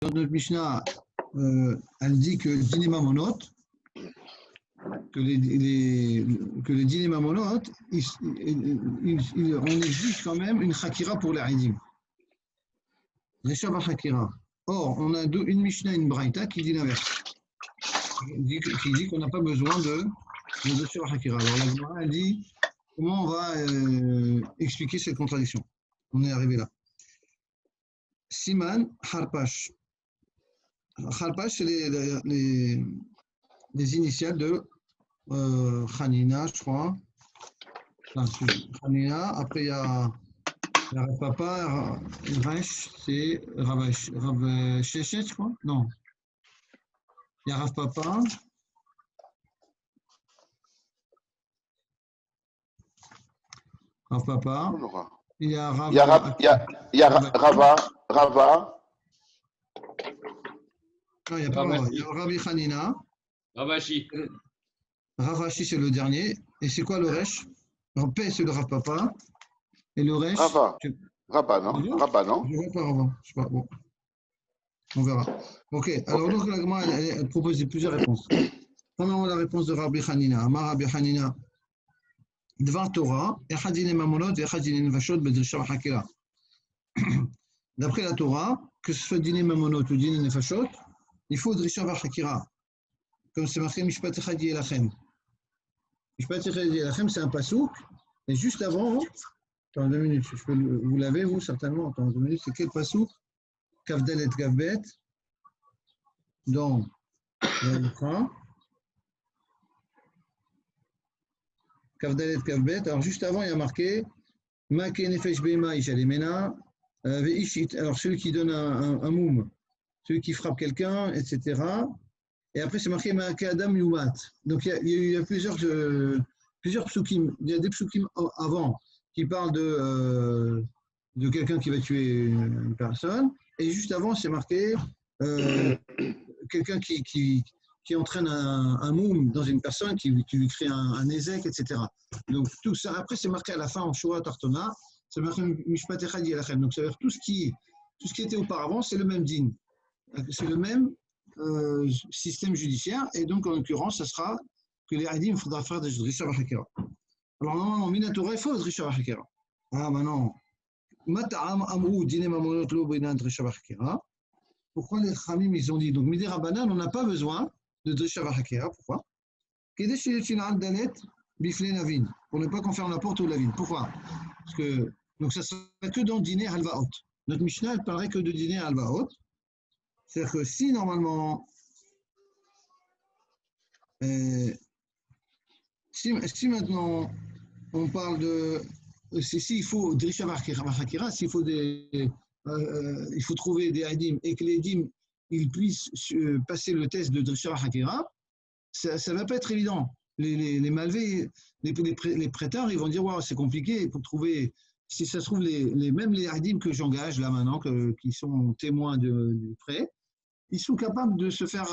dans notre Mishnah, elle dit que le dîner mamonot, que les dîners mamonot, on exige quand même une chakira pour les Haïdim. Réchava chakira. Or, on a une Mishnah et une Braïta qui dit l'inverse. Qui dit qu'on n'a pas besoin de Réchava chakira. Alors, la Gemara, elle dit comment on va expliquer cette contradiction. On est arrivé là. Siman Harpash. Harpash, c'est les initiales de Hanina, je crois. Hanina, après il y a Rav Papa, Resh, c'est Rav Shechet, je crois. Non. Il y a Rav Papa. Rav Papa. Il y a Rav. Il y a Rava. Non, il n'y a pas Rava. Il y a Rabbi Hanina. Ravashi. Ravashi, c'est le dernier. Et c'est quoi le Resh? P, c'est le Rav Papa. Et le Resh. Rabat, non? Rabat, non? Je ne vois pas Rava. Je sais pas. Bon. On verra. Ok. Alors, donc, la Gemara, elle propose plusieurs réponses. Premièrement, la réponse de Rabbi Hanina. Amar Rabbi Hanina. Dvar Torah, Echad dine mamonot, Echad dine nefashot, bedrisha v'chakira. D'après la Torah, que ce soit dîner mamonot ou dîner nefashot, il faut drisha v'chakira. Comme c'est marqué Mishpat Echad Yelachem. Mishpat Echad Yelachem, c'est un pasouk. Et juste avant, attends 2 minutes, vous l'avez, vous, certainement. Attends 2 minutes, c'est quel pasouk? Kavdalet Kavbet. Dans le Kha. Kavdalet Kavbet. Alors, juste avant, il y a marqué Make Nefesh Beima Ishalimena. Alors, celui qui donne un moum, celui qui frappe quelqu'un, etc. Et après, c'est marqué Make Adam Yumat. Donc, il y a plusieurs psukim. Il y a des psukim avant qui parlent de quelqu'un qui va tuer une personne. Et juste avant, c'est marqué quelqu'un qui entraîne un moum dans une personne, qui lui crée un ézek, etc. Donc, tout ça, après, c'est marqué à la fin en Shura Tartona, c'est marqué Mishpat Echad Yelachem. Donc, ça veut dire tout ce qui était auparavant, c'est le même din. C'est le même système judiciaire. Et donc, en l'occurrence, ça sera que les Hadim, il faudra faire des Drisha V'Chakira. Alors, normalement, Minatora, il faut Drisha V'Chakira. Ah, maintenant, Mata'am Amrou, Dine Mamonot Lo Beinan Drisha V'Chakira. Pourquoi les Khamim, ils ont dit, donc, Midi Rabbanan, on n'a pas besoin de Drisha V'Chakira. Pourquoi? Pour ne pas qu'on ferme la porte ou la ville. Pourquoi? Parce que, donc, ça ne serait que dans le dîner Halvaot. Notre Mishnah, elle parlerait que de dîner Halvaot. C'est-à-dire que si, normalement, si maintenant, on parle de. S'il faut Drisha V'Chakira, s'il faut il faut trouver des Hadim et que les Hadim ils puissent passer le test de Drisha V'Chakira, ça ne va pas être évident. Les malvés, les prêteurs, ils vont dire wow, c'est compliqué pour trouver. Si ça se trouve, même les Hadim que j'engage là maintenant, qui sont témoins du prêt, ils sont capables de se faire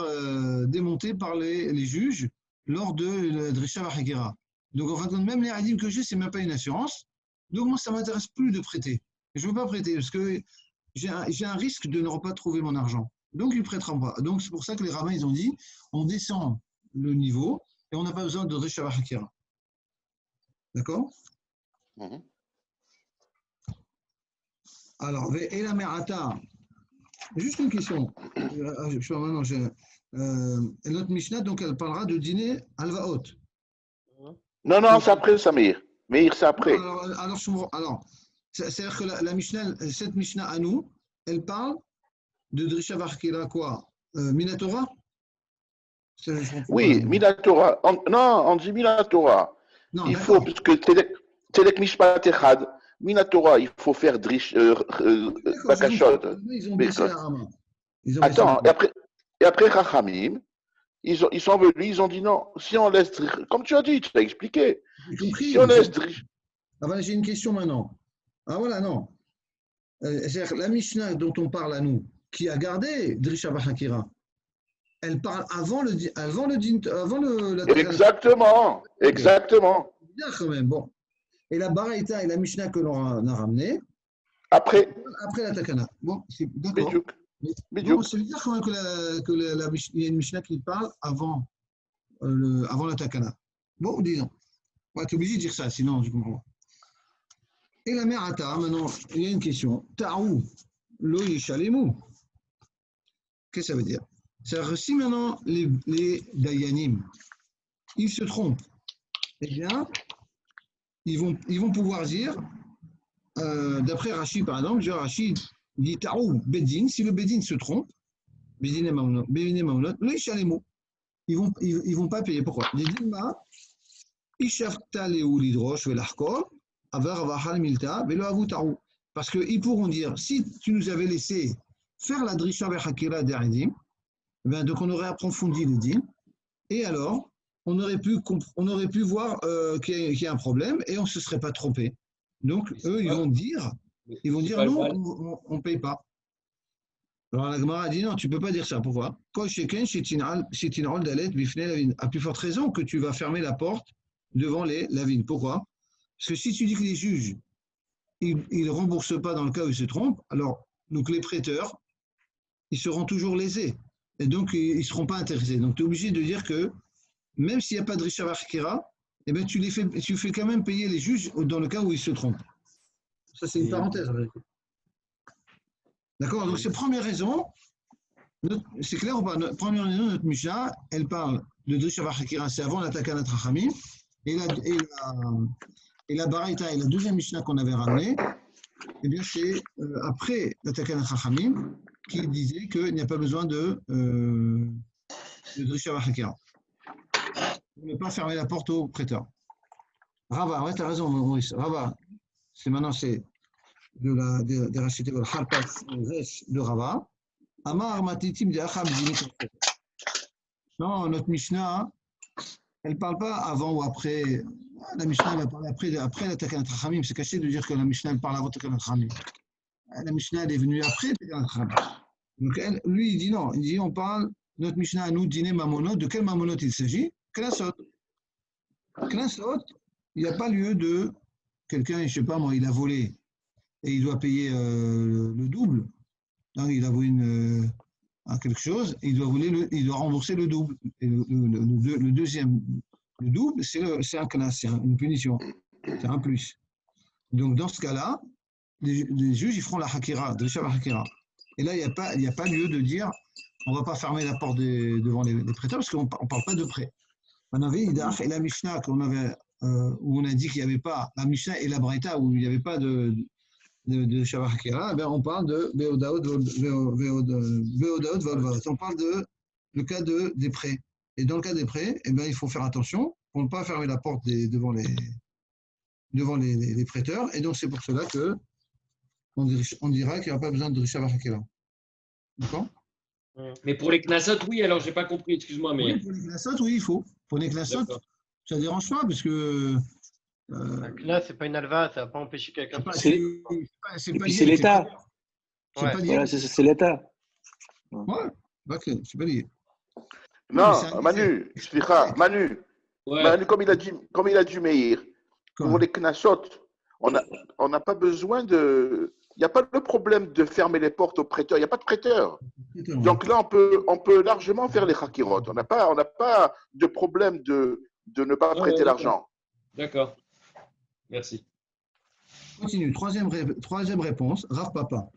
démonter par les juges lors de Drisha V'Chakira. Donc, en fin de compte, même les Hadim que j'ai, ce n'est même pas une assurance. Donc, moi, ça ne m'intéresse plus de prêter. Je ne veux pas prêter parce que j'ai un risque de ne pas trouver mon argent. Donc, ils ne prêteront pas. Donc, c'est pour ça que les rabbins, ils ont dit on descend le niveau et on n'a pas besoin de Drisha V'Chakira. D'accord? Alors, et la Merata, juste une question. Je sais pas maintenant, notre Mishnah, donc, elle parlera de dîner Alvaot. Non, c'est après, Samir. Mais c'est après. Alors c'est-à-dire que la Mishnah, cette Mishnah à nous, elle parle de Drisha V'Chakira quoi? Minatora? Oui, Minatora. Non, on dit Minatora. Il faut, parce que Telek Mishpat Echad, Minatora, il faut faire Drish Bakashot. Ils ont baissé la rama. Attends, et après Chachamim, ils sont venus, ils ont dit non, si on laisse, comme tu as dit, tu as expliqué. Si on laisse Drish. Ah voilà, j'ai une question maintenant. Ah voilà, non. C'est-à-dire la Mishnah dont on parle à nous, qui a gardé Drisha V'Chakira, elle parle avant la Exactement. Bien quand même, bon. Et la Baraïta et la Mishnah que l'on a ramené après la Takana. Bon, c'est d'accord. Mais bon, ça veut dire quand même il y a une Mishnah qui parle avant la Takana. Bon, disons. Tu es obligé de dire ça, sinon je comprends pas. Et la mère Ata, maintenant, il y a une question. Ta'ou, lo yishalemu. Qu'est-ce que ça veut dire? C'est-à-dire que si maintenant les Dayanim, ils se trompent, eh bien, ils vont pouvoir dire, d'après Rachid par exemple, Rachid dit Ta'ou, Bedin, si le Bedin se trompe, Bedin et Mamonot, lo yishalemu. Ils vont pas payer. Pourquoi? Les Dilma, Ishafta leu lidrosh velarko, avar avachal milta, velo avu ta'ou. Parce qu'ils pourront dire, si tu nous avais laissé faire la drisha vechakira d'Aridim, donc on aurait approfondi le din, et alors on aurait pu voir qu'il y a un problème et on ne se serait pas trompé. Donc eux, ils vont dire non, on ne paye pas. Alors la Gemara a dit non, tu ne peux pas dire ça. Pourquoi? À plus forte raison que tu vas fermer la porte devant la vigne. Pourquoi? Parce que si tu dis que les juges, ils ne remboursent pas dans le cas où ils se trompent, alors donc les prêteurs, ils seront toujours lésés. Et donc, ils ne seront pas intéressés. Donc, tu es obligé de dire que même s'il n'y a pas de Risha Vakira, eh bien, tu fais quand même payer les juges dans le cas où ils se trompent. Ça, c'est une parenthèse. D'accord? Donc, c'est première raison. C'est clair ou pas? Première raison, notre Mishnah, elle parle de Risha Vakira, c'est avant la Takana Trachamim. Et la Baraita et la deuxième Mishnah qu'on avait ramenée, eh bien, c'est après la Takana Trachamim qui disait qu'il n'y a pas besoin de Drisha Vakira. Ne pas fermer la porte au prêteur. Rava, ouais, tu as raison, Maurice. Rava, c'est des rachetés de Harpas de Rava. Amar Matitim de Acham. Non, notre Mishnah, elle ne parle pas avant ou après. La Mishnah, elle va parler après la Takana Trachamim. C'est caché de dire que la Mishnah, elle parle avant la Takana Trachamim. La Mishnah, elle est venue après la Takana Trachamim. Donc, lui, il dit non. Il dit, on parle, notre Mishnah à nous, dîner mamonot. De quel mamonot il s'agit? Knassot. Knassot, il n'y a pas lieu de quelqu'un, je ne sais pas moi, il a volé et il doit payer le double. Donc, il a volé quelque chose, et il doit rembourser le double. Et le deuxième, le double, c'est un knas, c'est une punition, c'est un plus. Donc, dans ce cas-là, les juges, ils feront la hakira, drisha la hakira. Et là, il n'y a pas lieu de dire, on ne va pas fermer la porte devant les prêteurs, parce qu'on ne parle pas de prêt. On avait Idach et la Mishnah où on a dit qu'il n'y avait pas, la Mishnah et la Braïta où il n'y avait pas de Shabbat Hakira, on parle de Beodaot, on parle le cas des prêts. Et dans le cas des prêts, il faut faire attention pour ne pas fermer la porte devant les prêteurs. Et donc c'est pour cela qu'on dira qu'il n'y aura pas besoin de Shabbat Hakira. D'accord? Mais pour les Knassot, oui, alors je n'ai pas compris, excuse-moi. Mais... Oui, pour les Knassot, oui, il faut. Pour les Knassot, ça ne dérange pas, parce que. Un Knas, ce n'est pas une alva, ça ne va pas empêcher quelqu'un de. C'est l'État. Voilà, c'est l'État. Ouais, c'est pas lié. Non, Manu, Manu, comme il a dit Meir, pour les Knassot, on n'a pas besoin de. Il n'y a pas de problème de fermer les portes aux prêteurs. Il n'y a pas de prêteurs. Donc là, on peut largement faire les chakirot. On n'a pas de problème de ne pas prêter l'argent. D'accord. Merci. Continue. Troisième réponse. Rav Papa.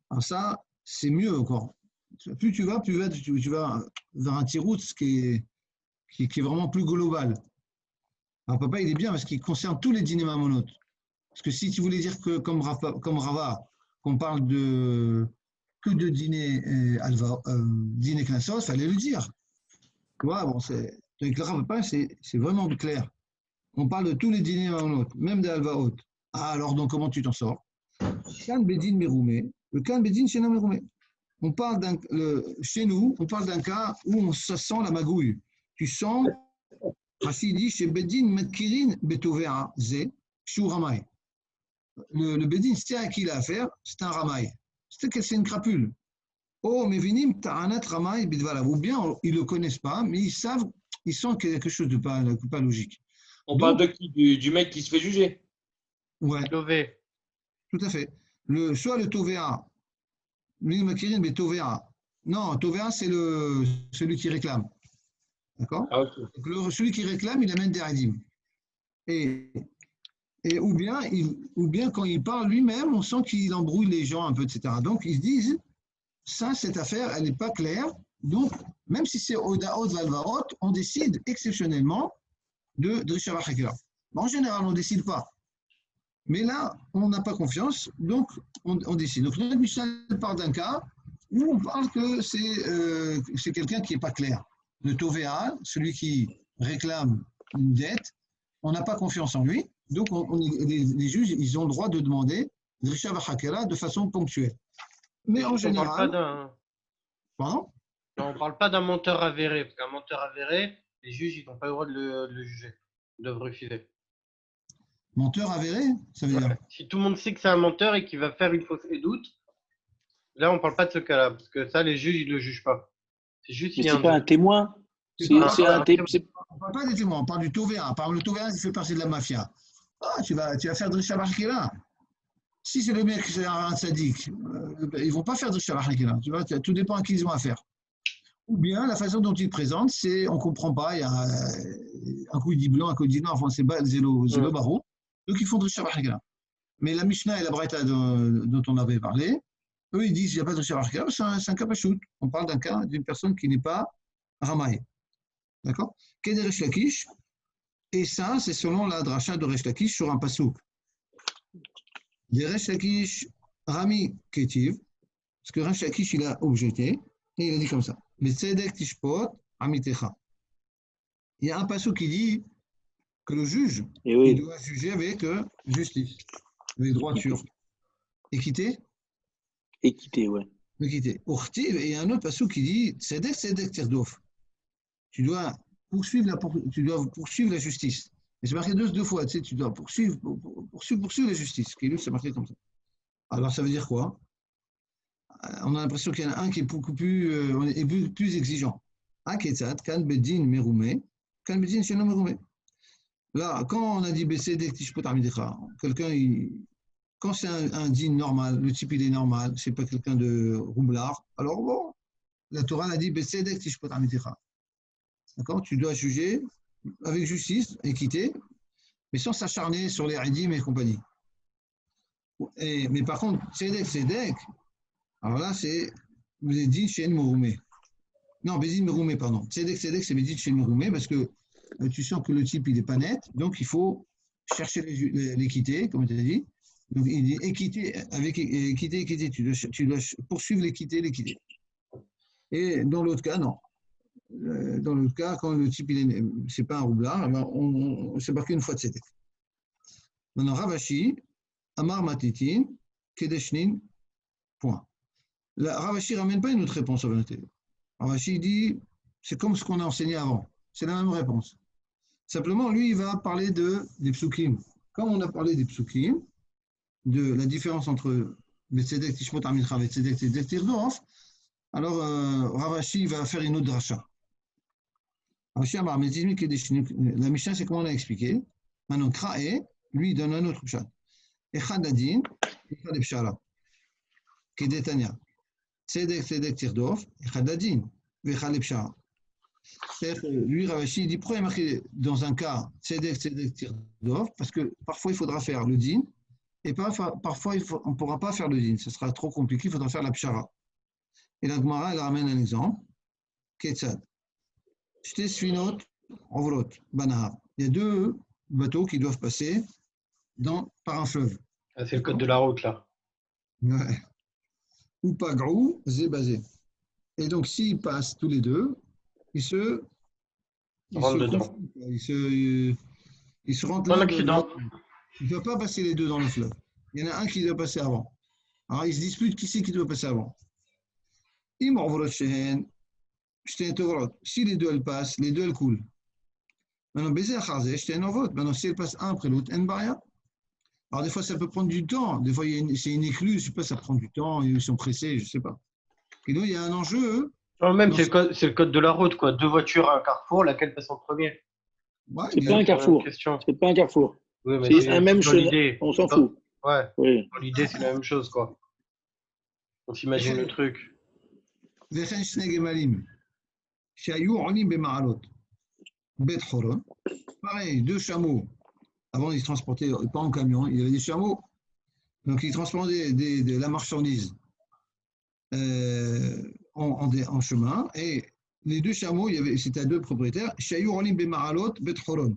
Alors ça, c'est mieux encore. Plus tu vas vers un tirout qui est vraiment plus global. Alors, papa, il est bien parce qu'il concerne tous les dîners mamonotes. Parce que si tu voulais dire que, comme Rava, qu'on parle que de dîner dîner Knasos, il fallait le dire. Tu vois, bon, donc, Rava, c'est vraiment clair. On parle de tous les dîners mamonotes, même des alvaot. Ah, alors, donc, comment tu t'en sors? Kan Bedin Meroumé, le Kan Bedin chez Meroumé. Chez nous, on parle d'un cas où ça sent la magouille. Tu sens. Rachid dit chez Bedin Metkirin Betovea Ze Shou Ramay. Le Bedin, c'est à qui il a affaire, c'est un Ramay. C'est une crapule. Oh, mais Vinim Ta'anat Ramay Bidvala. Ou bien ils ne le connaissent pas, mais ils sentent qu'il y a quelque chose de pas logique. On parle de qui? Du mec qui se fait juger. Ouais. Lové. Tout à fait. soit le Tovea, lui, Makirin, mais Tovea. Non, Tovea, c'est celui qui réclame. D'accord? Ah, ok. Celui qui réclame, il amène des Hadim. Et ou bien quand il parle lui-même, on sent qu'il embrouille les gens un peu, etc. Donc, ils se disent, cette affaire, elle n'est pas claire. Donc, même si c'est Odaot Valvaot, on décide exceptionnellement de Drisha Vachakira. En général, on ne décide pas. Mais là, on n'a pas confiance, donc on décide. Donc, notre Mishnah part d'un cas où on parle que c'est quelqu'un qui n'est pas clair. Le Tovea, celui qui réclame une dette, on n'a pas confiance en lui. Donc, les juges, ils ont le droit de demander Drisha Vachakira de façon ponctuelle. Mais en général. Pardon? Non, on ne parle pas d'un menteur avéré, parce qu'un menteur avéré, les juges n'ont pas le droit de le juger, de le refuser. Menteur avéré, ça veut dire. Si tout le monde sait que c'est un menteur et qu'il va faire une fausse édoute, là, on ne parle pas de ce cas-là, parce que ça, les juges, ils ne le jugent pas. C'est juste. Mais ce n'est pas un témoin. On ne parle pas des témoins, on parle du Tovea. Par exemple, le Tovea, il fait partie de la mafia. Ah, tu vas faire Drisha Vachakira. Si c'est le mec, c'est un sadique, ils ne vont pas faire Drisha Vachakira. Tu vois, tout dépend à qui ils ont affaire. Ou bien la façon dont ils présentent, c'est on ne comprend pas, il y a un coup il dit blanc, un coup il dit noir, enfin c'est le barreau. Donc ils font Drisha Vachakira. Mais la Mishnah et la Braïta dont on avait parlé, eux ils disent qu'il n'y a pas de Drisha Vachakira, c'est un cas pachout. On parle d'un cas d'une personne qui n'est pas ramaï. D'accord? Qu'est Resh Lakish? Et ça, c'est selon la dracha de Resh Lakish sur un pasouk. Des Resh Lakish Rami Ketiv, parce que Resh Lakish il a objecté, et il a dit comme ça. Mais Tzedek Tishpot Amitecha. Il y a un pasouk qui dit que le juge il doit juger avec justice, avec droiture. Équité? Équité, ouais. Équité. Urtiv, et il y a un autre pasouk qui dit Tzedek Tirdof. Tu dois poursuivre la justice. Et c'est marqué deux fois, tu sais, tu dois poursuivre la justice. C'est marqué comme ça. Alors ça veut dire quoi? On a l'impression qu'il y en a un qui est beaucoup plus exigeant. Aketzat, kan bedin meroumé, kan bedin sheno meroumé. Là, quand on a dit Besedek Tishpot Amidecha, quand c'est un din normal, le type il est normal, c'est pas quelqu'un de roublard, alors bon, la Torah a dit Besedek Tishpot Amidecha. D'accord? Tu dois juger avec justice, équité, mais sans s'acharner sur les hadim et compagnie. Mais par contre, Tzedek, alors là, c'est Bedin Shen Meroumé. Non, Bedin Meroumé, pardon. Tzedek, c'est Bedin Shen Meroumé parce que tu sens que le type, il n'est pas net, donc il faut chercher l'équité, comme tu as dit. Donc, il dit équité, avec équité, tu dois poursuivre l'équité. Et dans l'autre cas, non. Dans l'autre cas, quand le type, c'est pas un roublard, on s'est marqué une fois de Tzedek. Maintenant, Ravashi, Amar Matitin, Kedeshnin, point. Ravashi ne ramène pas une autre réponse en vérité. Ravashi dit, c'est comme ce qu'on a enseigné avant. C'est la même réponse. Simplement, lui, il va parler des psukim. Comme on a parlé des psukim, de la différence entre Betzedek Tishmot Amilcha et Tzedek Tirdof, alors Ravashi va faire une autre dracha. Ravashi Amar, la Mishnah, c'est comme on a expliqué. Maintenant, Krae, lui, donne un autre chat. Echad Adin, Echad Pshara. Kedetania. Tzedek Tirdof, Echad Adin, Echad Pshara. Lui, Ravashi, dit pourquoi il est marqué dans un cas Tzedek Tirdof, parce que parfois il faudra faire le din, et parfois on ne pourra pas faire le din, ce sera trop compliqué, il faudra faire la pshara. Et la Gemara, elle ramène un exemple. Ketzad. Shte Sfinot, Ovrot, Banahar. Il y a deux bateaux qui doivent passer par un fleuve. Ah, c'est le code de la route, là. Ouais. Ou Pagrou, Zébazé. Et donc, s'ils passent tous les deux, ils se rentrent dedans. Ils se rentrent là. Il ne doit pas passer les deux dans le fleuve. Il y en a un qui doit passer avant. Alors, ils se disputent qui c'est qui doit passer avant. Si les deux elles passent, les deux elles coulent. Maintenant, si elles passent un après l'autre, alors des fois ça peut prendre du temps. Des fois c'est une écluse, je ne sais pas, ça prend du temps, ils sont pressés, je ne sais pas. Et donc il y a un enjeu. Non, même c'est le code de la route, quoi. Deux voitures à un carrefour, laquelle passe en premier? Ouais, c'est pas un carrefour. C'est pas un carrefour. Oui, c'est un même chemin. On s'en fout. Ouais. Oui. L'idée, c'est la même chose, quoi. On s'imagine le truc. וכן שני גמלים שהיו עולים במעלות בית חורון, pareil, deux chameaux. Avant, ils se transportaient pas en camion, il y avait des chameaux, donc ils transportaient de la marchandise en chemin, et les deux chameaux, c'était à deux propriétaires, שהיו עולים במעלות בית חורון,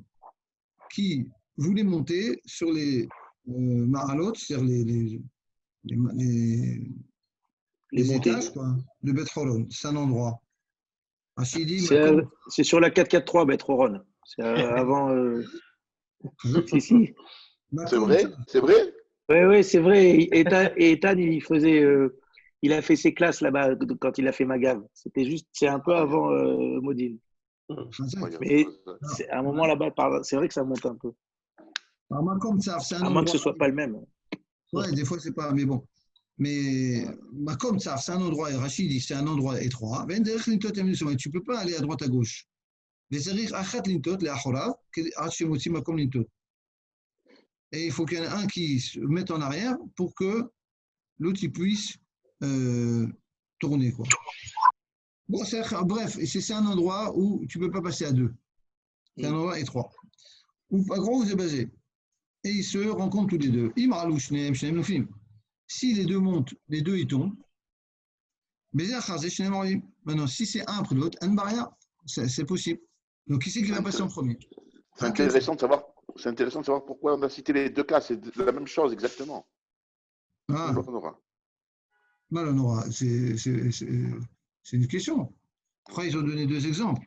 qui voulaient monter sur les מעלות, c'est-à-dire les étages, quoi, de Beth Horon. C'est un endroit. C'est sur la 443, Beth Horon. C'est avant. Si. C'est vrai? C'est vrai? Oui, c'est vrai. Et Ethan, il a fait ses classes là-bas quand il a fait Magav. C'est un peu avant Modine. Mais à un moment là-bas, c'est vrai que ça monte un peu. À moins que ce soit pas le même. Ouais, des fois, c'est pas. Mais bon. Mais comme ça, c'est un endroit, Rachid dit, c'est un endroit étroit. Tu ne peux pas aller à droite à gauche. Et il faut qu'il y en ait un qui se mette en arrière pour que l'autre puisse tourner, quoi. Bon, bref, c'est un endroit où tu ne peux pas passer à deux. C'est un endroit étroit. Où pas gros, vous êtes basé. Et ils se rencontrent tous les deux. Si les deux montent, les deux ils tombent. Maintenant, si c'est un après l'autre, c'est possible. Donc, qui c'est qui va passer en premier? C'est intéressant de savoir pourquoi on a cité les deux cas. C'est la même chose exactement. Malhonneur, c'est une question. Après, ils ont donné deux exemples.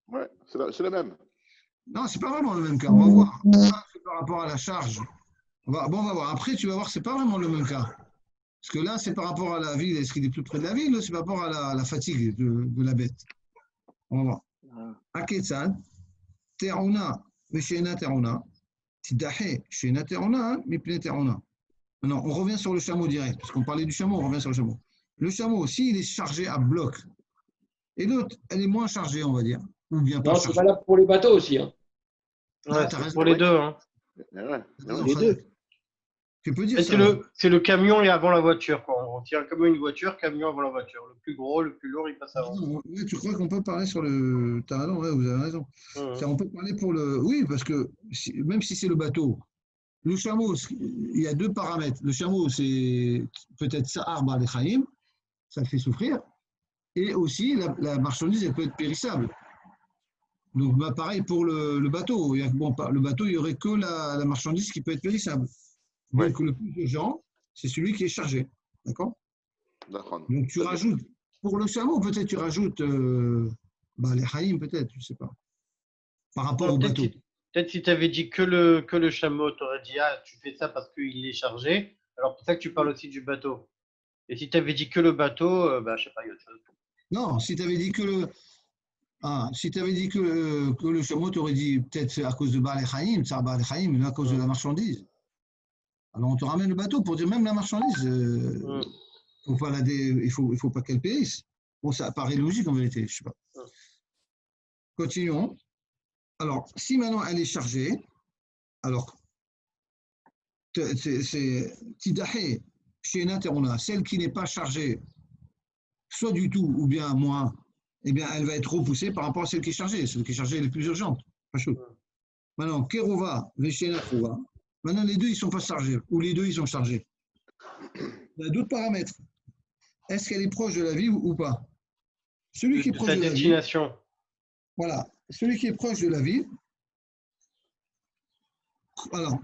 Ouais, c'est la même. Non, c'est pas vraiment le même cas. On va voir. Ça, c'est par rapport à la charge. On va voir. Après, tu vas voir, c'est pas vraiment le même cas. Parce que là, c'est par rapport à la ville. Est-ce qu'il est plus près de la ville? C'est par rapport à la fatigue de la bête. On va voir. Aketzad, Te'una, Meshena Te'una, Tidahe, Shena Te'una, Mipne Te'una. Maintenant, on revient sur le chameau direct. Parce qu'on parlait du chameau, on revient sur le chameau. Le chameau, s'il est chargé à bloc, et l'autre, elle est moins chargée, on va dire. Ou bien pas non, c'est valable pour les bateaux aussi. Hein. Ouais, c'est pour les deux. Hein. Les deux. Tu peux dire c'est le camion et avant la voiture. Quoi. On tire un camion, une voiture, camion avant la voiture. Le plus gros, le plus lourd, il passe avant. Oui, tu crois qu'on peut parler sur le. T'as raison, ouais, vous avez raison. On peut parler pour le. Oui, parce que même si c'est le bateau, le chameau, il y a deux paramètres. Le chameau, c'est peut-être Sa'ar Ba'al Chaim, ça le fait souffrir. Et aussi, la marchandise, elle peut être périssable. Donc, pareil pour le bateau. Le bateau, il n'y aurait que la marchandise qui peut être périssable. Donc, le plus urgent, c'est celui qui est chargé. D'accord? Donc, tu rajoutes, pour le chameau, peut-être tu rajoutes les haïm, peut-être, je ne sais pas. Par rapport au bateau. Peut-être si tu avais dit que le chameau, tu aurais dit, ah, tu fais ça parce qu'il est chargé. Alors, pour ça que tu parles aussi du bateau. Et si tu avais dit que le bateau, je ne sais pas, il y a autre chose. Non, si tu avais dit que le chameau, tu aurais dit peut-être c'est à cause de Ba'al Chaim, ça Ba'al Chaim, mais à cause de la marchandise. Alors, on te ramène le bateau pour dire même la marchandise, il faut pas qu'elle périsse. Bon, ça paraît logique en vérité, je sais pas. Continuons. Alors, si maintenant elle est chargée, alors, c'est Tidahe, Shena Teruna, celle qui n'est pas chargée, soit du tout ou bien moins, eh bien, elle va être repoussée par rapport à celle qui est chargée. Celle qui est chargée est la plus urgente. Pas chaud. Maintenant, Kerova, Veshena Kerova. Maintenant, les deux, ils ne sont pas chargés, ou les deux, ils sont chargés. Il y a d'autres paramètres. Est-ce qu'elle est proche de la ville ou pas? Celui qui est proche de la destination. Ville. Voilà. Celui qui est proche de la ville. Alors,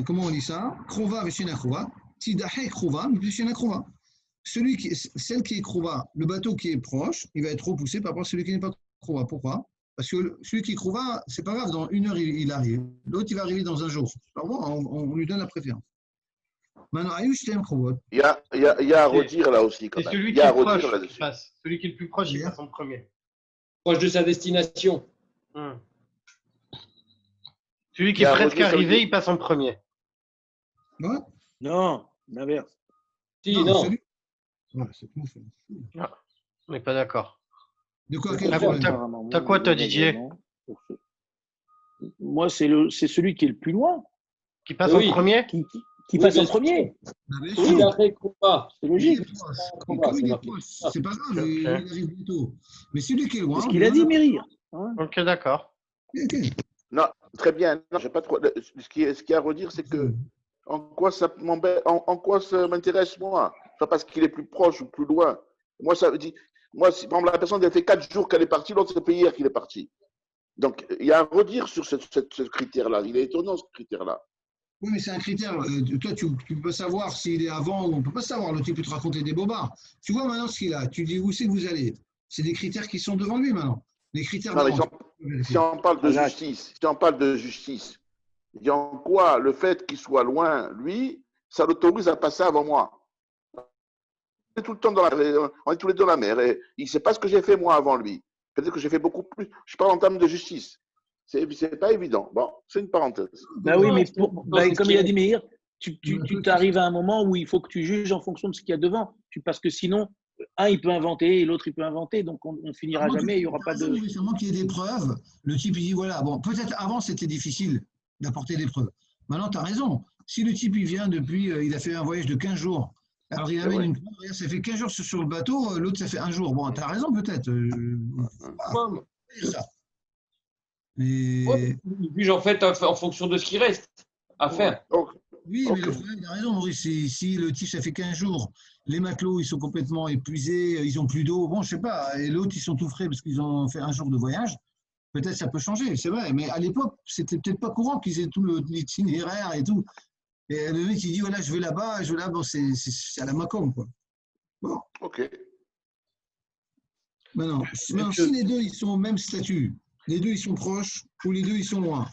comment on dit ça? Krova Veshena Krova. Tidahe Krova, Veshena Krova. Celle qui est Krova, le bateau qui est proche, il va être repoussé par rapport à celui qui n'est pas Krova. Pourquoi? Parce que celui qui est Krova, c'est pas grave, dans 1 heure, il arrive. L'autre, il va arriver dans 1 jour. On lui donne la préférence. Maintenant, il y a à redire là aussi. C'est celui qui est proche qui passe. Celui qui est le plus proche, il passe en premier. Proche de sa destination. Celui qui est presque arrivé, il passe en premier. Ouais. Non, l'inverse. Si, non. Ouais, c'est tout. Non, on n'est pas d'accord. De quoi T'as quoi, toi, Didier? Moi, c'est celui qui est le plus loin. Qui passe en premier? Qui passe en premier. Oui, après combat. C'est logique. C'est pas grave, il arrive bientôt. Mais celui qui est loin. C'est ce qu'il a dit, Mérir. Ok, d'accord. Non, très bien. Non, j'ai pas trop. Ce qu'il y a à redire, c'est que en quoi ça m'embête, en quoi ça m'intéresse moi. Pas parce qu'il est plus proche ou plus loin. Moi, ça veut dire. Moi, si par exemple, la personne elle fait 4 jours qu'elle est partie, l'autre c'est depuis hier qu'il est parti. Donc, il y a à redire sur ce critère-là. Il est étonnant ce critère-là. Oui, mais c'est un critère. Toi, tu peux savoir s'il est avant ou on ne peut pas savoir. Le type peut te raconter des bobards. Tu vois maintenant ce qu'il a. Tu dis où c'est que vous allez. C'est des critères qui sont devant lui maintenant. Les critères. Non, si on parle de justice, il y a en quoi le fait qu'il soit loin, lui, ça l'autorise à passer avant moi. On est tout le temps dans on est tous les deux dans la mer. Et il ne sait pas ce que j'ai fait moi avant lui. Peut-être que j'ai fait beaucoup plus. Je parle en termes de justice. C'est pas évident. Bon, c'est une parenthèse. Bah oui, mais comme il a dit Meir, tu t'arrives à un moment où il faut que tu juges en fonction de ce qu'il y a devant. Parce que sinon, un, il peut inventer et l'autre, il peut inventer. Donc, on finira jamais. Il n'y aura pas de. Il sûrement qu'il y ait des preuves. Le type, il dit voilà, bon, peut-être avant, c'était difficile d'apporter des preuves. Maintenant, tu as raison. Si le type, il vient depuis, il a fait un voyage de 15 jours. Alors, il amène une preuve, ça fait 15 jours sur le bateau, l'autre, ça fait un jour. Bon, tu as raison, peut-être. Ça. Mais... juge en fait en fonction de ce qui reste à faire. Oui, mais le frère, il a raison, Maurice. Si le type, ça fait 15 jours, les matelots, ils sont complètement épuisés, ils n'ont plus d'eau, bon, je sais pas, et l'autre, ils sont tout frais parce qu'ils ont fait un jour de voyage, peut-être ça peut changer, c'est vrai, mais à l'époque, c'était peut-être pas courant qu'ils aient tout l'itinéraire et tout. Et le mec, il dit, voilà, je vais là-bas, bon, c'est à la Macom, quoi. Bon. Ok. Maintenant, si les deux, ils sont au même statut, les deux, ils sont proches, ou les deux, ils sont loin,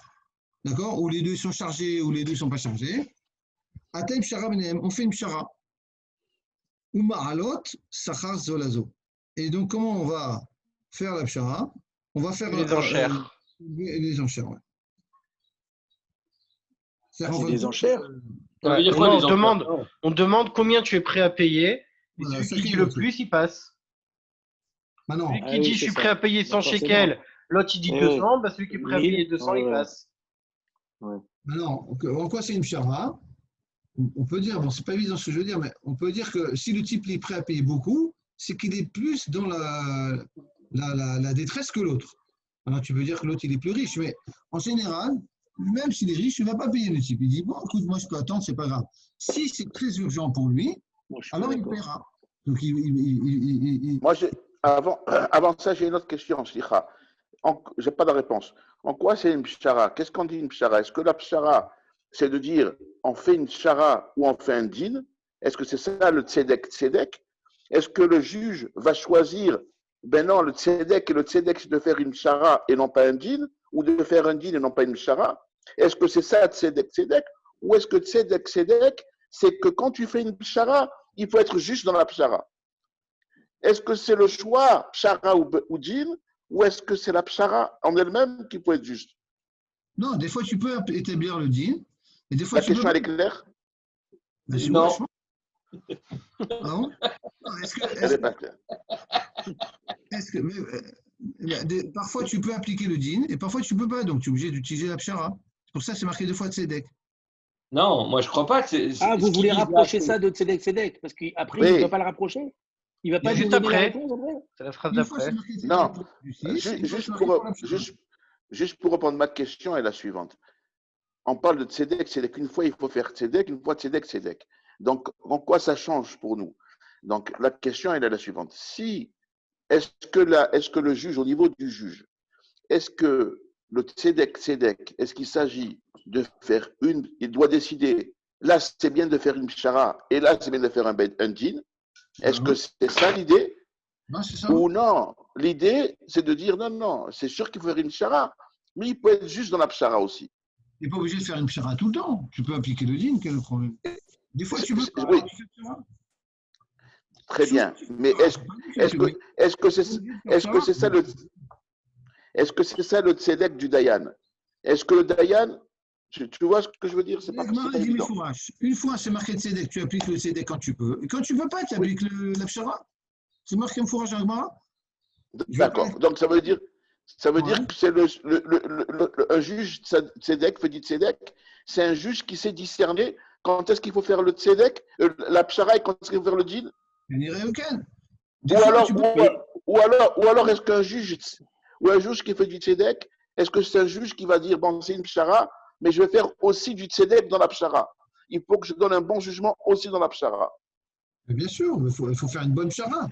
d'accord? Ou les deux, ils sont chargés, ou les deux, ils ne sont pas chargés. Atem Pshara Benem, on fait une Pshara. Ou Ma'alot, Sachar Zolazo. Et donc, comment on va faire la Pshara? On va faire les enchères. Les enchères, ouais. C'est des enchères. On demande combien tu es prêt à payer. Et voilà, celui qui dit le plus, il passe. Bah non. Celui qui dit je suis prêt à payer 100 shekels, l'autre il dit 200, bah celui qui est prêt à payer 200, il passe. Ouais. Bah non, en quoi c'est une Pshara? On peut dire, bon, c'est pas évident ce que je veux dire, mais on peut dire que si le type est prêt à payer beaucoup, c'est qu'il est plus dans la détresse que l'autre. Alors tu peux dire que l'autre il est plus riche, mais en général, même s'il est riche, il ne va pas payer le type. Il dit, bon, écoute, moi je peux attendre, c'est pas grave. Si c'est très urgent pour lui, alors il paiera. Donc Moi, avant ça, j'ai une autre question, Slicha. Je n'ai pas de réponse. En quoi c'est une pshara? Qu'est-ce qu'on dit une pshara? Est-ce que la pshara, c'est de dire on fait une pshara ou on fait un din? Est-ce que c'est ça le tzedek? Est-ce que le juge va choisir, ben non, le tzedek et le tzedek, c'est de faire une pshara et non pas un din, ou de faire un din et non pas une pshara? Est-ce que c'est ça tzedek? Ou est-ce que tzedek, c'est que quand tu fais une pshara, il faut être juste dans la pshara? Est-ce que c'est le choix pshara ou din? Ou est-ce que c'est la pshara en elle-même qui peut être juste? Non, des fois tu peux établir le din. Et des fois, la question elle est claire? Non. Ah bon? Elle n'est pas claire. Parfois tu peux appliquer le din et parfois tu ne peux pas. Donc tu es obligé d'utiliser la pshara. C'est pour ça que c'est marqué 2 fois tzedek. Non, moi je ne crois pas que c'est. Vous voulez rapprocher ça de tzedek? Parce qu'après, il ne va pas le rapprocher? Il ne va pas juste après. C'est la phrase d'après. Non, juste pour répondre, ma question est la suivante. On parle de tzedek. Une fois, il faut faire tzedek, une fois tzedek. Donc, en quoi ça change pour nous? Donc, la question elle est la suivante. Est-ce que le juge, au niveau du juge, est-ce que le tzedek, est-ce qu'il s'agit de faire il doit décider, là, c'est bien de faire une pshara, et là, c'est bien de faire un din? Est-ce que c'est ça l'idée? Non, c'est ça. Ou non, l'idée, c'est de dire non, c'est sûr qu'il faut faire une pshara, mais il peut être juste dans la pshara aussi. Tu n'es pas obligé de faire une pshara tout le temps. Tu peux appliquer le din, quel est le problème? Des fois, tu veux pas. Oui. Très bien. Mais est-ce que c'est ça le tzedek du Dayan? Est-ce que le Dayan, tu vois ce que je veux dire? C'est pas évident. Une fois, c'est marqué tzedek, tu appliques le tzedek quand tu peux. Et quand tu ne peux pas, tu appliques la pshara. C'est marqué Mfouraj Agmara. D'accord. Donc ça veut dire que c'est un juge tzedek, fait du tzedek, c'est un juge qui sait discerner quand est-ce qu'il faut faire le tzedek, la pshara, et quand est-ce qu'il faut faire le djinn? Je dirais aucun. Ou alors est-ce qu'un juge, ou un juge qui fait du tzedek, est-ce que c'est un juge qui va dire, bon, c'est une pshara, mais je vais faire aussi du tzedek dans la pshara. Il faut que je donne un bon jugement aussi dans la pshara. Mais bien sûr, il faut faire une bonne pshara.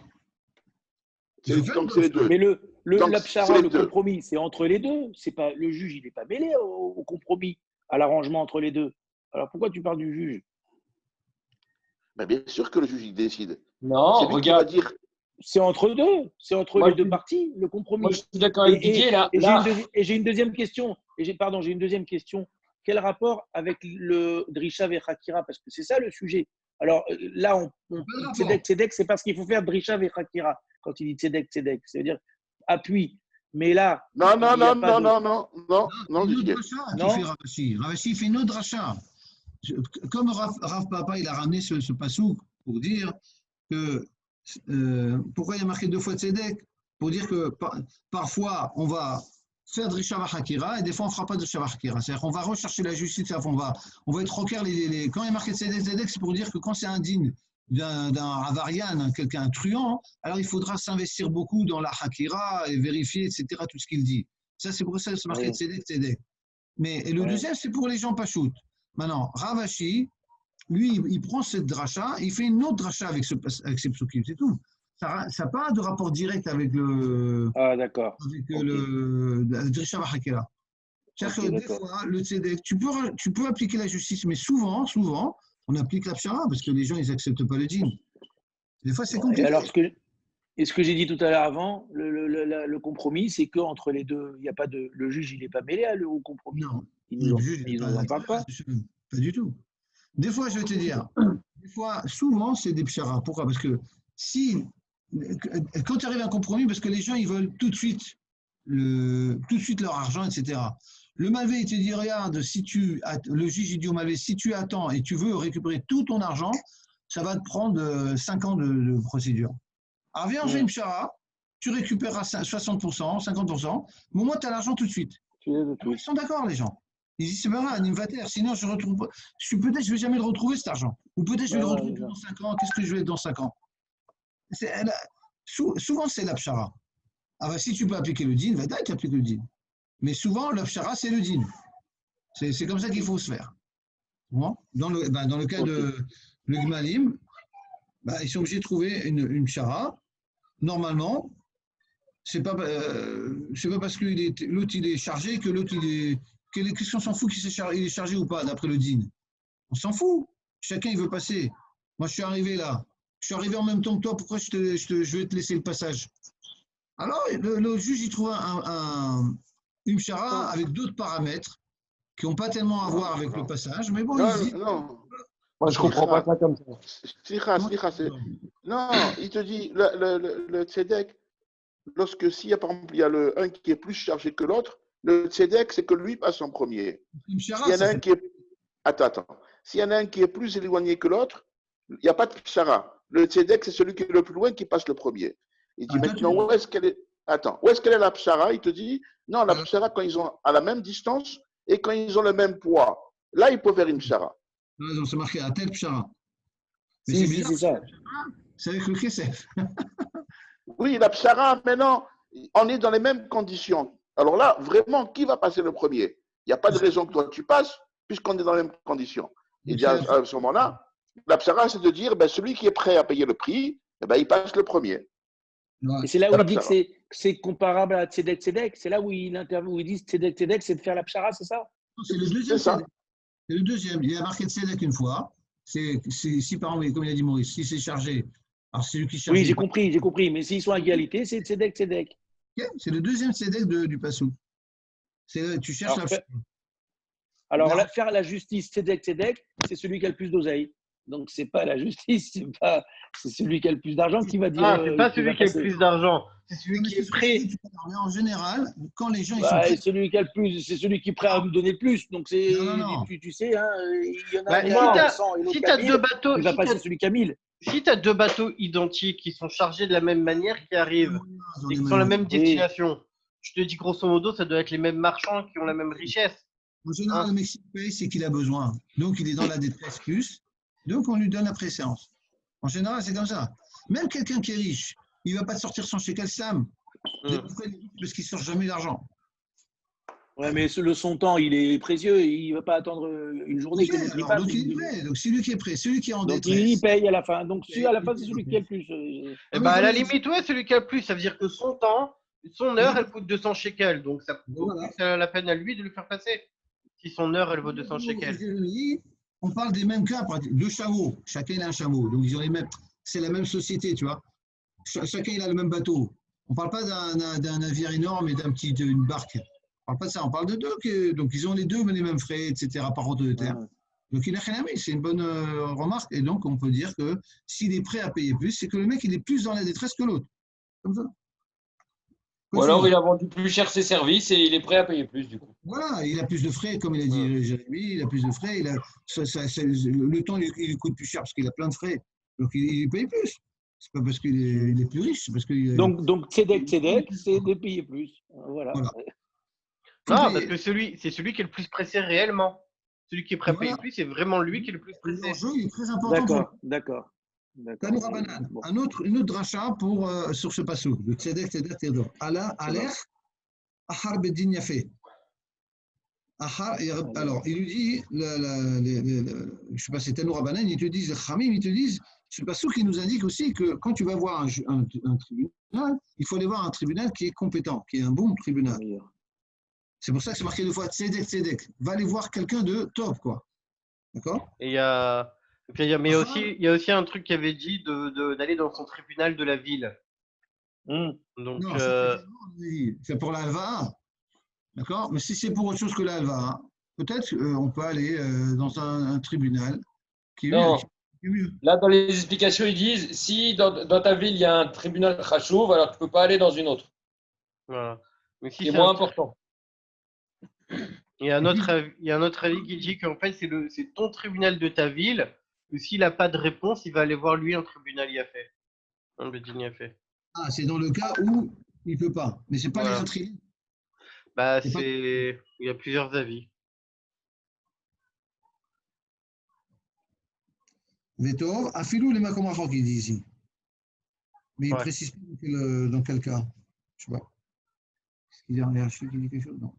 Donc c'est les deux. Mais la pshara, le compromis, c'est entre les deux. C'est pas, le juge, il n'est pas mêlé au compromis, à l'arrangement entre les deux. Alors pourquoi tu parles du juge? Mais bien sûr que le juge il décide. Non, regarde. Dire... C'est entre deux. C'est entre les deux parties, le compromis. Moi, je suis d'accord avec Didier, là. Et j'ai une deuxième question. J'ai une deuxième question. Quel rapport avec le Drisha Vechakira? Parce que c'est ça le sujet. Alors là, Tzedek, c'est parce qu'il faut faire Drisha Vechakira quand il dit Tzedek. C'est-à-dire appui. Mais là. Non. Ravashi fait une autre rachat. Comme Rav Papa, il a ramené ce pasouk pour dire que. Pourquoi il y a marqué 2 fois Tzedek? Pour dire que parfois, on va faire Drisha Vechakira et des fois, on ne fera pas Drisha Vechakira. C'est-à-dire qu'on va rechercher la justice, on va être rocker. Quand il y a marqué Tzedek, c'est pour dire que quand c'est indigne d'un avarian, quelqu'un truand, alors il faudra s'investir beaucoup dans la Hakira et vérifier, etc., tout ce qu'il dit. Ça, c'est pour ça que c'est marqué Tzedek. Mais le deuxième, c'est pour les gens pachout. Maintenant, Ravashi, lui, il prend cette dracha, il fait une autre dracha avec ces psukim, c'est tout. Ça n'a pas de rapport direct avec le. Ah, d'accord. Avec le Drisha Vechakira. C'est-à-dire que des fois, le tzedek, tu peux appliquer la justice, mais souvent, on applique la pshara parce que les gens, ils n'acceptent pas le djinn. Des fois, c'est compliqué. Alors, ce que j'ai dit tout à l'heure avant, le compromis, c'est qu'entre les deux, il n'y a pas de. Le juge, il n'est pas mêlé au compromis. Non. Le juge, il n'en parle pas. Pas du tout. Des fois, je vais te dire, souvent, c'est des psharas. Pourquoi? Parce que quand tu arrives à un compromis, parce que les gens, ils veulent tout de suite leur argent, etc. Le Malvé, il te dit, regarde, le juge, il dit au Malvé, si tu attends et tu veux récupérer tout ton argent, ça va te prendre 5 ans de procédure. Alors, viens, on fait une pshara, tu récupéreras 60%, 50%, mais au moins, tu as l'argent tout de suite. Ils sont d'accord, les gens. Ils disent, c'est pas vrai, un invater, sinon je retrouve pas. Peut-être je vais jamais le retrouver, cet argent. Ou peut-être je vais le retrouver dans 5 ans. Qu'est-ce que je vais dans 5 ans? Souvent, c'est la pshara. Ah bah, si tu peux appliquer le din, va dire tu appliques le din. Mais souvent, la pshara, c'est le din. C'est comme ça qu'il faut se faire. Bon. Dans le cas de le Gmalim, ils sont obligés de trouver une pshara. Normalement, c'est pas parce que l'autre il est chargé que l'autre il est. Qu'est-ce qu'on s'en fout qu'il est chargé ou pas, d'après le din? On s'en fout. Chacun, il veut passer. Moi, je suis arrivé là. Je suis arrivé en même temps que toi. Pourquoi je vais te laisser le passage? Alors, le juge, il trouve une pshara avec d'autres paramètres qui n'ont pas tellement à voir avec le passage. Mais bon, il dit… Moi, je ne comprends pas ça comme ça. Non, il te dit, le tzedek, s'il y a, par exemple, il y a un qui est plus chargé que l'autre, le tzedek, c'est que lui passe en premier. S'il y en a un qui est… Attends. S'il y en a un qui est plus éloigné que l'autre, il n'y a pas de pshara. Le tzedek, c'est celui qui est le plus loin qui passe le premier. Il dit maintenant, où est-ce qu'elle est la pshara? Il te dit, non, la pshara, quand ils sont à la même distance et quand ils ont le même poids, là, il peut faire une pshara. Non, c'est marqué à tel pshara. C'est ça. C'est avec le kesef. Oui, la pshara, maintenant, on est dans les mêmes conditions. Alors là, vraiment, qui va passer le premier? Il n'y a pas de raison que toi tu passes, puisqu'on est dans les mêmes conditions. Il dit à ce moment-là, la pshara, c'est de dire, celui qui est prêt à payer le prix, il passe le premier. Et c'est là où il dit que c'est comparable à tzedek. C'est là où il dit tzedek, c'est de faire la pshara, c'est ça? C'est le deuxième. C'est le deuxième. Il a marqué tzedek une fois. Si par exemple, comme il a dit Maurice, si c'est chargé, alors c'est lui qui charge. Oui, j'ai compris. Mais s'ils sont à égalité, c'est tzedek. C'est le deuxième tzedek du passou. Tu cherches la pshara. Alors, faire la justice tzedek, c'est celui qui a le plus d'oseille. Donc, c'est pas la justice, c'est celui qui a le plus d'argent qui va dire. C'est pas celui qui a le plus d'argent, c'est celui qui est prêt. En général, quand les gens ils sont prêts, c'est celui qui a le plus, c'est celui qui est prêt à me donner le plus. Donc, c'est, tu sais, il y en a. Si tu as 2 bateaux, il va passer celui qui a 1000. Si tu as 2 bateaux identiques qui sont chargés de la même manière, qui arrivent et qui sont la même destination, je te dis grosso modo, ça doit être les mêmes marchands qui ont la même richesse. En général, le Mexique paye, c'est qu'il a besoin. Donc, il est dans la détresse plus. Donc, on lui donne la préséance. En général, c'est comme ça. Même quelqu'un qui est riche, il ne va pas sortir son shekel Sam. Parce qu'il ne sort jamais d'argent. Ouais, mais son temps, il est précieux. Il ne va pas attendre une journée que l'autre passe. Donc, il est prêt. Donc, celui qui est prêt, celui qui est en détresse. Donc, il paye à la fin. Donc, à la fin, c'est celui qui a le plus. À la limite, ouais, celui qui a le plus. Ça veut dire que son temps, son heure, elle coûte 200 shekels. Donc, ça vaut la peine à lui de le faire passer. Si son heure, elle vaut 200 shekels. On parle des mêmes cas, deux chameaux. Chacun a un chameau. Donc, ils ont les mêmes. C'est la même société, tu vois. Chacun, il a le même bateau. On ne parle pas d'un navire énorme et d'une barque. On ne parle pas de ça. On parle de deux. Donc, ils ont les deux les mêmes frais, etc., par ordre de terre. Donc, il n'a rien à mettre. C'est une bonne remarque. Et donc, on peut dire que s'il est prêt à payer plus, c'est que le mec, il est plus dans la détresse que l'autre. Comme ça. Ou alors, il a vendu plus cher ses services et il est prêt à payer plus, du coup. Voilà, il a plus de frais, comme il a dit Jérémy, il a plus de frais. Le temps, il coûte plus cher parce qu'il a plein de frais. Donc, il paye plus. C'est pas parce qu'il est plus riche, c'est parce qu'il Donc, Tzedek, c'est de payer plus. Voilà. Non, parce que c'est celui qui est le plus pressé réellement. Celui qui est prêt à payer plus, c'est vraiment lui qui est le plus pressé. L'enjeu, il est très important. D'accord. Une autre dracha sur ce passage, le Tzedek, Tedor. Aler, Ahar Bedin Yafé. Alors, il lui dit, je ne sais pas, c'est Tanour Rabbanan, ils te disent, Khamim, ils te disent, ce passage qui nous indique aussi que quand tu vas voir un tribunal, il faut aller voir un tribunal qui est compétent, qui est un bon tribunal. C'est pour ça que c'est marqué deux fois Tzedek. Va aller voir quelqu'un de top, quoi. D'accord ? Et il y a aussi un truc qui avait dit d'aller dans son tribunal de la ville. Donc, non, c'est pour la Halva. D'accord ? Mais si c'est pour autre chose que la Halva, peut-être on peut aller dans un tribunal qui est mieux. Là, dans les explications, ils disent si dans ta ville, il y a un tribunal Khashouv, alors tu ne peux pas aller dans une autre. Voilà. Mais si c'est moins important. Il y a un autre avis qui dit qu'en fait, c'est ton tribunal de ta ville, que s'il n'a pas de réponse, il va aller voir lui un tribunal Yafé. Un Bedin Yafé. Ah, c'est dans le cas où il ne peut pas. Mais ce n'est pas les autres îles. Il y a plusieurs avis. Vetor, Afilou les Makomachok, il dit ici. Mais il précise pas dans quel cas. Je ne sais pas. Est-ce qu'il y a un RHU qui dit quelque chose ? Non.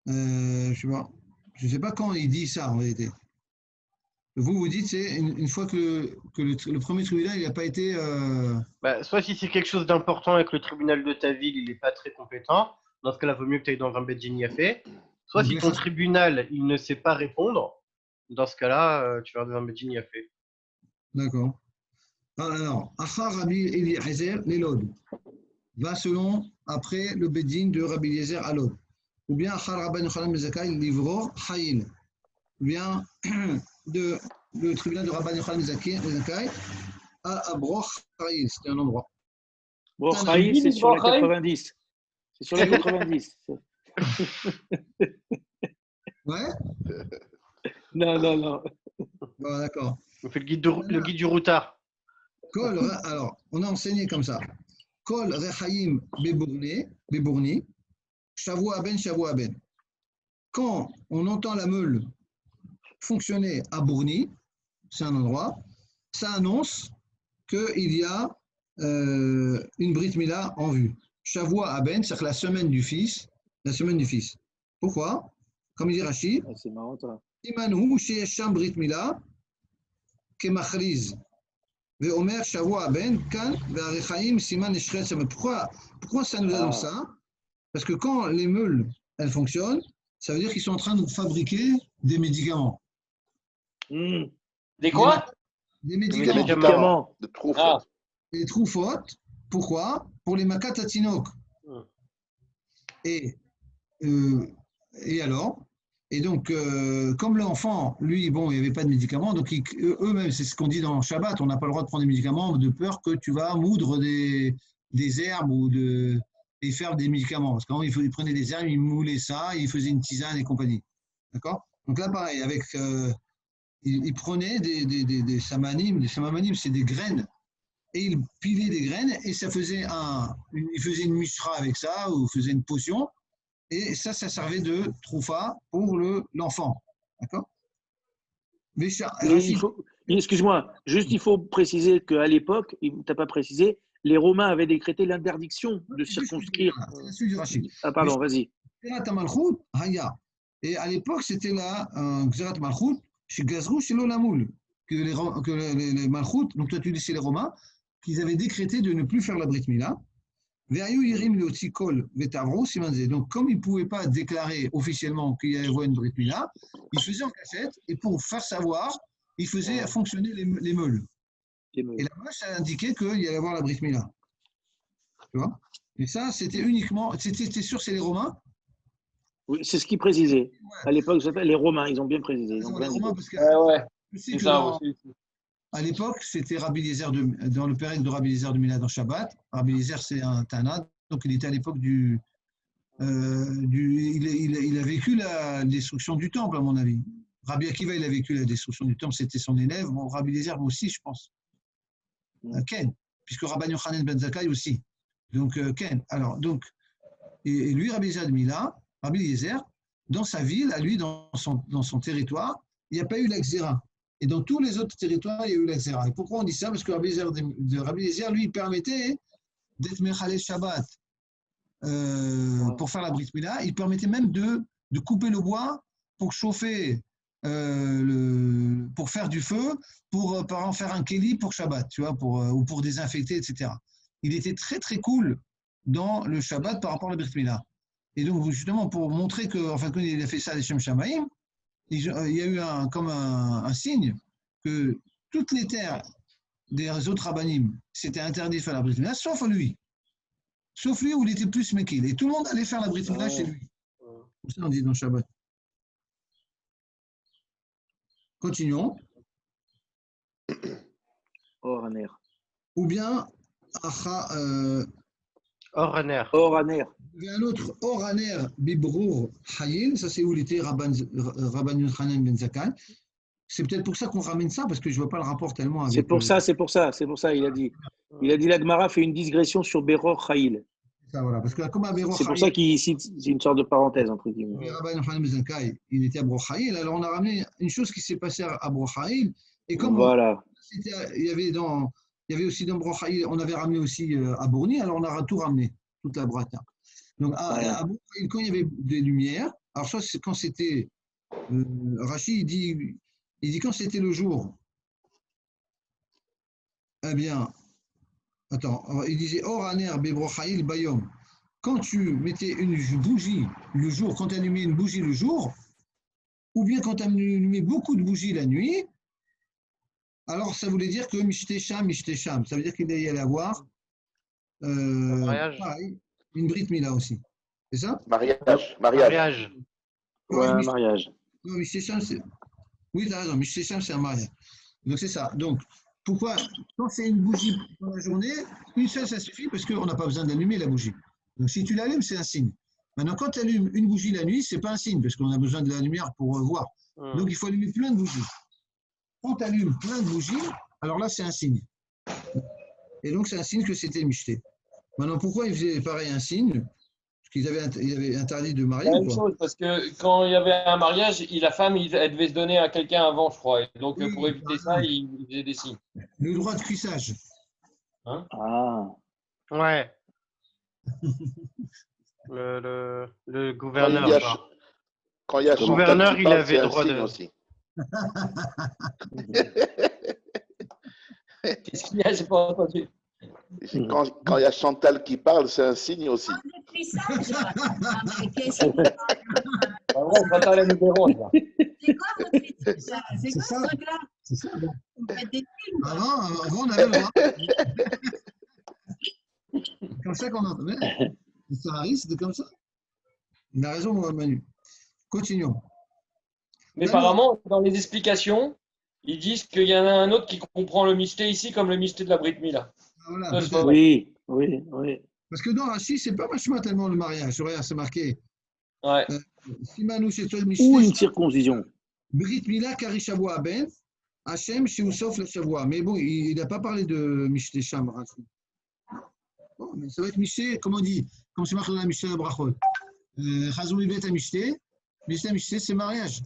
Je ne sais pas quand il dit ça en réalité. Vous dites c'est une fois que le premier tribunal il n'a pas été. Soit si c'est quelque chose d'important et que le tribunal de ta ville il n'est pas très compétent, dans ce cas-là, il vaut mieux que tu ailles dans un Bedin Yafé. Soit si ton tribunal il ne sait pas répondre, dans ce cas-là, tu vas dans un Bedin Yafé. D'accord. Alors, Achar Rabbi Eliezer Lelod va selon après le Bedin de Rabbi Eliezer à Lod. Ou bien Achar Rabban Yochanan Mezakai Livro Chayil. Ou bien le tribunal de Rabban Yochanan Mezakai à Broch Chayil. C'était un endroit. Broch Chayil, c'est sur la 90. C'est sur la 90. Ouais. Non. Bon, d'accord. On fait le guide du routard. Alors, on a enseigné comme ça. Kol Rechaim Beburni, Shavua Ben. Quand on entend la meule fonctionner à Bourni, c'est un endroit, ça annonce qu'il y a une Brit Mila en vue. Shavua Aben, c'est-à-dire la semaine du fils. Pourquoi ? Comme il dit Rashi, c'est marrant, toi. Imanu Sheyesham Brit Mila, Kemachriz. Veomer Shavua Aben, Kan, Ve'arechaim, Siman Eshret. Pourquoi ça nous annonce ça ? Parce que quand les meules, elles fonctionnent, ça veut dire qu'ils sont en train de fabriquer des médicaments. Des quoi ? Des médicaments. De troufautes. Des troufautes. Pourquoi ? Pour les makatatinok. Et alors ? Et donc, comme l'enfant, lui, il n'y avait pas de médicaments, donc eux-mêmes, c'est ce qu'on dit dans Shabbat, on n'a pas le droit de prendre des médicaments de peur que tu vas moudre des herbes et faire des médicaments. Parce qu'avant, ils prenaient des herbes, ils moulaient ça, ils faisaient une tisane et compagnie. D'accord ? Donc là, pareil, ils prenaient des samanim. Les samanim, c'est des graines. Et ils pilaient des graines et ça faisait ils faisaient une mishra avec ça, ou faisaient une potion. Et ça servait de troufa pour l'enfant. D'accord? Excuse-moi, juste il faut préciser qu'à l'époque, tu n'as pas précisé, les Romains avaient décrété l'interdiction de circonscrire. C'est la suite du Rashi. Ah, pardon, vas-y. Et à l'époque, c'était là, Xerat Malchut, chez Gazrou, chez l'Olamoul, que les Malchut, donc toi tu dis c'est les Romains, qu'ils avaient décrété de ne plus faire la Brit Mila. Donc, comme ils ne pouvaient pas déclarer officiellement qu'il y avait une Brit Mila, ils faisaient en cachette, et pour faire savoir, ils faisaient fonctionner les meules. Et la meule, ça indiquait qu'il y allait avoir la Brit Mila. Tu vois? Et ça, c'était uniquement. C'était sûr, c'est les Romains? Oui, c'est ce qu'ils précisaient. À l'époque, les Romains, ils ont bien précisé. Les Romains, parce que. C'est ça aussi. À l'époque, c'était Rabbi Eliezer dans le période de Rabbi Eliezer de Mila dans Shabbat. Rabbi Eliezer, c'est un Tana, donc il était à l'époque il a vécu la destruction du temple, à mon avis. Rabbi Akiva, il a vécu la destruction du temple, c'était son élève. Bon, Rabbi Eliezer aussi, je pense. Ken, puisque Rabban Yochanan ben Zakkai aussi. Donc, Ken. Alors, donc, et lui, Rabbi Eliezer de Mila, Rabbi Eliezer, dans sa ville, à lui, dans son territoire, il n'y a pas eu la Xéra. Et dans tous les autres territoires, il y a eu la Xéra. Et pourquoi on dit ça? Parce que Rabbi Eliezer, lui, il permettait d'être Mechalé Shabbat pour faire la Brit Mila. Il permettait même de couper le bois pour chauffer, pour faire du feu, pour par exemple faire un kéli pour Shabbat, tu vois, ou pour désinfecter, etc. Il était très très cool dans le Shabbat par rapport à la Brit Mila. Et donc justement pour montrer que, enfin, quand il a fait ça à l'Eshem Shamaïm, il y a eu un signe que toutes les terres des autres rabbanim, c'était interdit de faire la Brit Mila, sauf lui. Sauf lui où il était plus mekil. Et tout le monde allait faire la Brit Mila chez lui. Comme ça on dit dans Shabbat. Continuons. Oraner. Ou bien Oraner. Il y a un autre Oraner Bibrour Hayil, ça c'est où il était Rabban Yochanan ben Zakkai. C'est peut-être pour ça qu'on ramène ça, parce que je ne vois pas le rapport tellement avec. C'est pour ça, il a dit. Il a dit la Gemara fait une digression sur Beror Hayil. Ça, voilà, parce que comme à Beror C'est pour ça qu'il cite, c'est une sorte de parenthèse entre guillemets. Rabban Yochanan ben Zakkai, il était à Beror Hayil, alors on a ramené une chose qui s'est passée à Beror Hayil, et comme voilà. Il y avait aussi dans Beror Hayil, on avait ramené aussi à Bourni, alors on a tout ramené, toute la brata. Donc, à Beror Hayil, quand il y avait des lumières, alors ça, c'est quand c'était. Rashi, il dit quand c'était le jour, eh bien, attends, il disait Oraner Bebrochaïl Bayom. Quand tu mettais une bougie le jour, quand tu allumais une bougie le jour, ou bien quand tu allumais beaucoup de bougies la nuit, alors ça voulait dire que Mishtesham. Ça veut dire qu'il allait y avoir pareil, une Brit Mila aussi. C'est ça? Mariage. Ouais, un mariage. Non, Mishtesham, c'est. Oui, tu as raison, Mishtesham, c'est un mariage. Donc c'est ça. Donc, pourquoi? Quand c'est une bougie dans la journée, une seule, ça suffit parce qu'on n'a pas besoin d'allumer la bougie. Donc si tu l'allumes, c'est un signe. Maintenant, quand tu allumes une bougie la nuit, ce n'est pas un signe parce qu'on a besoin de la lumière pour voir. Donc il faut allumer plein de bougies. Quand tu allumes plein de bougies, alors là, c'est un signe. Et donc, c'est un signe que c'était Mishté. Maintenant, pourquoi ils faisaient pareil un signe? Parce qu'ils avaient interdit de marier. Même chose, parce que quand il y avait un mariage, la femme, elle devait se donner à quelqu'un avant, je crois. Et donc, pour éviter ça, il faisait des signes. Le droit de cuissage. Hein? Ouais. Le gouverneur. Quand il y a le gouverneur, il avait le droit de. Aussi. Qu'est-ce qu'il y a? J'ai pas entendu. Quand il y a Chantal qui parle, c'est un signe aussi. C'est quoi ce truc-là? C'est ça. Vous faites des films. Avant, on avait le droit. C'est comme ça qu'on entendait. Le Harry, c'était comme ça. Il a raison, Manu. Continuons. Mais apparemment, dans les explications, ils disent qu'il y en a un autre qui comprend le mystère ici comme le mystère de la Brit Mila. Voilà, oui. Parce que dans Rashi, c'est pas vachement tellement le mariage. Regarde, c'est marqué. Ouais. Ou une circoncision. Brit Mila Kari Shavua Ben, Hachem Sheussof le Shavua. Mais bon, il n'a pas parlé de Mishté Sham. Bon, mais ça va être Mishté, comment on dit? Comme c'est marqué dans la Mishté Brachot. Chazoumi Bet Amishté. Bet Amishté, c'est mariage.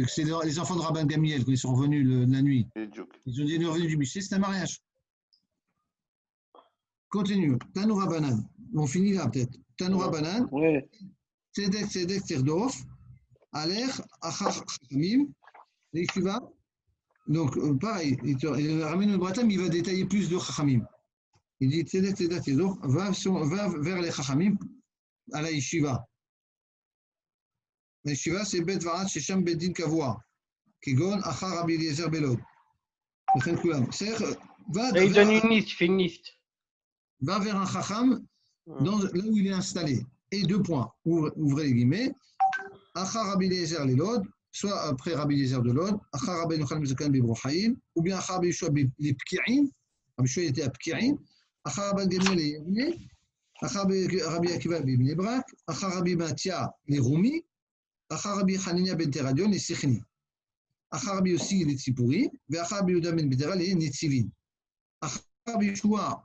C'est les enfants de Rabban Gamiel, quand ils sont revenus la nuit. Ils ont dit, nous revenus du Mishté, c'est un mariage. Continue. Tanoura Banan. On finit là, peut-être. Tanoura Banan. Ouais. Tzedek Terdof. Aler, Achar Chachamim. L'Yeshiva. Donc, pareil, il ramène le Bratam, il va détailler plus de Chachamim. Il dit Tzedek Terdof, va vers les Chachamim, à la Yeshiva. La Yeshiva, c'est Bet Varat Shesham Bedin Kavua. Kegon, Achar Rabbi Eliezer Belod. Il donne une liste, il fait une liste. Va vers un Chacham, là où il est installé. Et 2 points, ouvrez les guillemets. Achar Rabbi Eliezer Lelod, soit après Rabbi Eliezer de Lod, Achar Rabbi Yochanan Bezakan Bibrochaim, ou bien Achar Rabbi Yeshua les Pki'in, Rabbi Yeshua était à Pki'in, Achar Rabbi Gamiel les Yavne, Achar Rabbi Akiva Bibne Brak, Achar Rabbi Matia les Rumi, Achar Rabbi Hanania ben Teradion les Sechni, Achar Rabbi Yossi les Tzipuri, et Achar Rabbi Yehuda ben Bedera les Netzivin. Achar Rabbi Yeshua,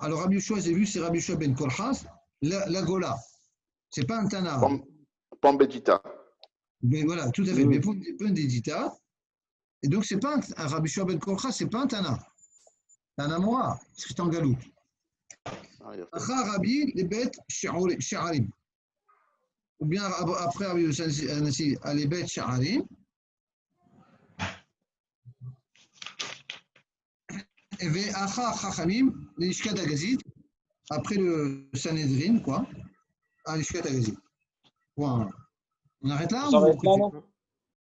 alors Rabbi Yeshua, j'ai vu, c'est Rabbi Yeshua ben Kolchas, la Gola. C'est pas un Tana. Pambedita. Mais voilà, tout à fait. Mais Pambedita. Et donc, c'est pas un Rabbi Yeshua ben Kolchas, c'est pas un Tana. Tana Moa, c'est en Galout. Achar Rabbi, les bêtes Sha'arim. Ou bien après Rabbi Yossi, les bêtes Sha'arim. Et Achar Chachamim, les Ishkat Agazid, après le Sanhedrin, quoi, à l'Ishkat Agazid. Voilà. On arrête là? On s'arrête là, non?